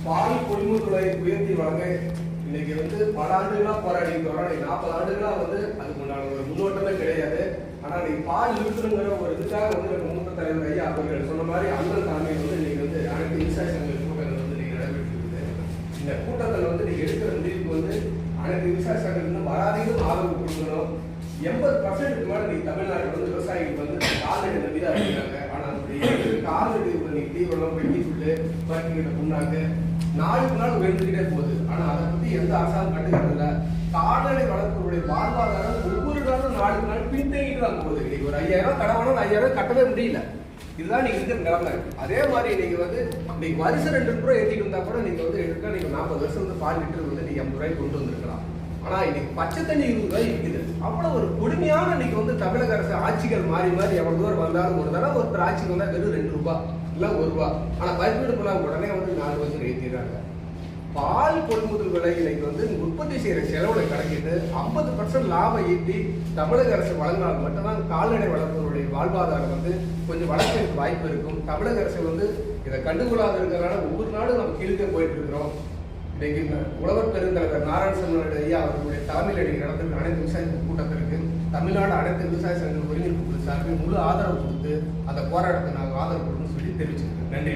பால் கொள்முதலை உயர்த்தி வழங்க இன்னைக்கு பல ஆண்டுகளா போராடிட்டு வரோம். 40 ஆண்டுகளா அதுக்கு உண்டான ஒரு முன்னோட்டமே கிடையாது. ஆனா இன்னைக்கு பால் நிறுத்தணுங்கிற ஒரு இதுக்காக மூத்த தலைவர் ஐயா அவர்கள் சொன்ன மாதிரி அண்ணன் தலைமையில் இன்னைக்கு அனைத்து விவசாய சங்க கூட்டங்கள் இன்னைக்கு நடைபெற்று இருக்குது. இந்த கூட்டத்தில் நீங்க எடுக்கிற முடிவுக்கு அனைத்து விவசாய சங்கத்துக்கு வராதையும் ஆதரவு கொடுக்கணும். 80% மேல நீ தமிழ்நாட்டில் விவசாயிகள் கால்நடை நம்பிதான் இருக்கிறாங்க. ஆனா கால்நடை இன்னைக்கு தீவனம் வெட்டி புல்லு பருக்கிட்ட புண்ணாக்கு நாளுக்கு நாள் உயர்ந்துகிட்டே போகுது. ஆனா அதை பத்தி எந்த அரசாங்கம் கண்டுக்கிறது இல்லை. கால்நடை வளர்ப்புடைய வாழ்வாதாரம் ஒவ்வொரு நாளும் நாளுக்கு நாள் பின்தங்கிட்டு தான் போகுது. இன்னைக்கு ஒரு 5000 கடவுளும் 5000 கட்டவே முடியல. இதுதான் நீங்க இருக்கிற நிலைமை. அதே மாதிரி நீங்க இன்னைக்கு வருஷம் 2 ரூபாய் ஏற்றிட்டு இருந்தா கூட நீங்க எடுக்க நீங்க 40 வருஷம் பால் லிட்டர் நீங்க 50 ரூபாய்க்கு கொண்டு வந்திருக்கலாம். ஆனா இன்னைக்கு பச்சை தண்ணி 20 ரூபாய் இருக்குது. அவ்வளவு ஒரு கொடுமையான இன்னைக்கு தமிழக அரசு ஆட்சிகள் மாறி மாறி எவ்வளவு தூரம் வந்தாலும் ஒரு தடவை ஒருத்தர் ஆட்சிக்கு வந்தா வெறும் 2 ரூபாய் இல்ல 1 ரூபாய். ஆனா பரிசீலனை பண்ண உடனே 4 வருஷம் ஏற்றிடுறாங்க. பால் கொள்முதல் விலை இன்னைக்கு உற்பத்தி செய்யற செலவுகளை கணக்கிட்டு 50% லாபம் ஈட்டி தமிழக அரசு வழங்கினால் மட்டும்தான் கால்நடை வளர்ப்பவருடைய வாழ்வாதாரம் கொஞ்சம் வளர்ச்சிக்கு வாய்ப்பு இருக்கும். தமிழக அரசு இதை கண்டுகொள்ளாத இருக்கிறதுனால ஒவ்வொரு நாடும் நம்ம கீழே போயிட்டு இருக்கிறோம். இன்னைக்கு உழவர் பெருந்தலைவர் நாராயணசாமி ஐயா அவர்களுடைய தலைமையில் நடந்திருக்கிற அனைத்து விவசாய கூட்டத்திற்கு தமிழ்நாடு அனைத்து விவசாய சங்க ஒருங்கிணைப்பு குழு சார்பில் முழு ஆதரவு கொடுத்து அந்த போராட்டத்தை நாங்கள் ஆதரவு கொடுக்கணும்னு சொல்லி தெரிவிச்சிருக்கோம். நன்றி.